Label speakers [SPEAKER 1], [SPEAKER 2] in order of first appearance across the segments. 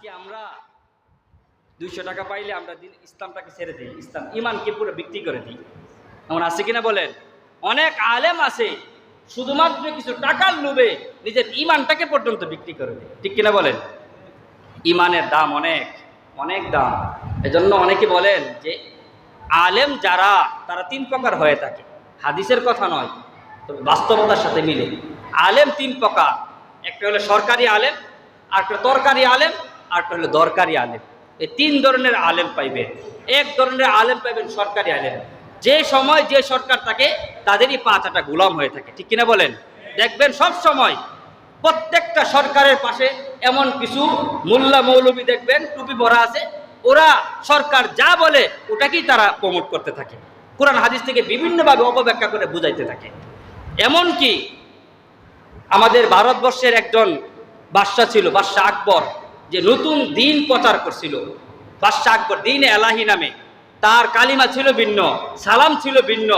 [SPEAKER 1] আজকে আমরা 200 টাকা পাইলে আমরা ইসলামটাকে ছেড়ে দিই, ইসলাম ইমানকে পুরো বিক্রি করে দিই। এমন আছে কিনা বলেন? অনেক আলেম আছে শুধুমাত্র কিছু টাকার লোভে নিজের ইমানটাকে পর্যন্ত বিক্রি করে দেয়, ঠিক কিনা বলেন? ইমানের দাম অনেক অনেক দাম। এজন্য অনেকে বলেন যে আলেম যারা তারা 3 প্রকার হয়ে থাকে। হাদিসের কথা নয়, তবে বাস্তবতার সাথে মিলে। আলেম 3 প্রকার, একটা হলো সরকারি আলেম, আরেকটা তরকারি আলেম, আরেকটা হলো দরকারি আলেম। এই 3 ধরনের আলেম পাইবেন। এক ধরনের আলেম পাইবেন সরকারি আলেম, যে সময় যে সরকার থাকে তাদেরই 5 গোলাম হয়ে থাকে, ঠিক কিনা বলেন? দেখবেন সব সময় প্রত্যেকটা সরকারের পাশে এমন কিছু মোল্লা মৌলবী দেখবেন টুপি পরা আছে, ওরা সরকার যা বলে ওটাকেই তারা প্রমোট করতে থাকে, কোরআন হাদিস থেকে বিভিন্নভাবে অপব্যাখ্যা করে বুঝাইতে থাকে। এমনকি আমাদের ভারতবর্ষের একজন বাদশা ছিল, বাদশা আকবর, যে নতুন দিন প্রচার করছিল। বাদশা আকবর দিন এলাহি নামে, তার কালিমা ছিল ভিন্ন, সালাম ছিল ভিন্ন,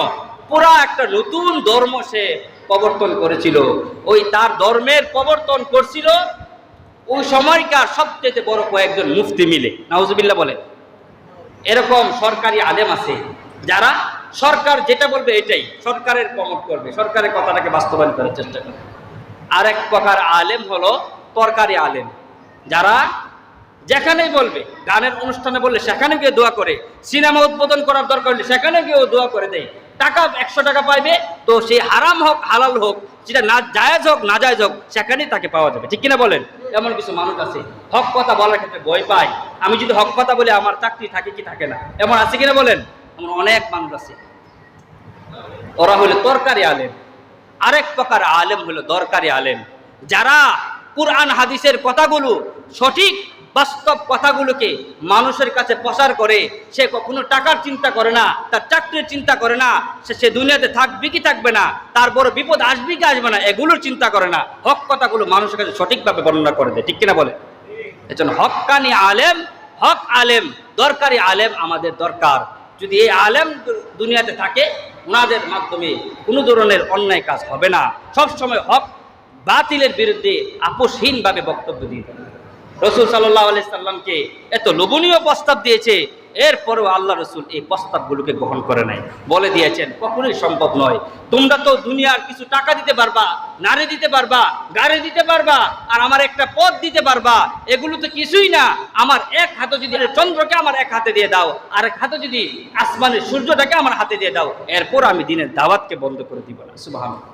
[SPEAKER 1] পুরা একটা নতুন ধর্ম সে প্রবর্তন করেছিল। ওই তার ধর্মের প্রবর্তন করছিল ওই সময়কার সবচেয়ে বড় কয়েকজন মুফতি মিলে, নাউজুবিল্লাহ বলেন। এরকম সরকারি আলেম আছে যারা সরকার যেটা বলবে এটাই সরকারের প্রমোট করবে, সরকারের কথাটাকে বাস্তবায়ন করার চেষ্টা করবে। আরেক প্রকার আলেম হলো তরকারি আলেম, যারা যেখানেই বলবে, গানের অনুষ্ঠানে বললে সেখানে গিয়ে দোয়া করে, সিনেমা উদ্বোধন করার দরকার হলে সেখানে গিয়েও দোয়া করে দেয়। টাকা 100 টাকা পাইবে, তো সে হারাম হোক হালাল হোক, যেটা না জায়েজ হোক না জায়েজ হোক, সেখানেই তাকে পাওয়া যাবে, ঠিক কিনা বলেন? এমন কিছু মানুষ আছে হক কথা বলার ক্ষেত্রে ভয় পায়, আমি যদি হক কথা বলি আমার চাকরি থাকে কি থাকে না, এমন আছে কিনা বলেন? এমন অনেক মানুষ আছে, ওরা হলো তরকারি আলেম। আরেক প্রকার আলেম হলো দরকারি আলেম, যারা কুরআন হাদিসের কথাগুলো, সঠিক বাস্তব কথাগুলোকে মানুষের কাছে প্রচার করে। সে কখনো টাকার চিন্তা করে না, তার চাকরির চিন্তা করে না, সে দুনিয়াতে থাকবে কি থাকবে না, তার বড় বিপদ আসবে কি আসবে না, এগুলোর চিন্তা করে না। হক কথাগুলো মানুষের কাছে সঠিকভাবে বর্ণনা করে দেয়, ঠিক কিনা বলে? এজন্য হক্কানি আলেম, হক আলেম, দরকারি আলেম আমাদের দরকার। যদি এই আলেম দুনিয়াতে থাকে, ওনাদের মাধ্যমে কোনো ধরনের অন্যায় কাজ হবে না। সবসময় হক বাতিলের বিরুদ্ধে আপোষহীনভাবে বক্তব্য দিয়ে দেবে। রসুল সাল্লাল্লাহু আলাইহি সাল্লামকে এত লোভনীয় প্রস্তাব দিয়েছে, এরপরেও আল্লাহ রসুল এই প্রস্তাবগুলোকে গ্রহণ করে নাই, বলে দিয়েছেন কখনোই সম্ভব নয়। তোমরা তো দুনিয়ার কিছু টাকা দিতে পারবা, নারী দিতে পারবা, গাড়ি দিতে পারবা, আর আমার একটা পদ দিতে পারবা, এগুলো তো কিছুই না। আমার এক হাতে যদি চন্দ্রকে আমার এক হাতে দিয়ে দাও, আর এক হাতে যদি আসমানের সূর্যটাকে আমার হাতে দিয়ে দাও, এরপর আমি দিনের দাওয়াতকে বন্ধ করে দিব না। সুবহানাল্লাহ।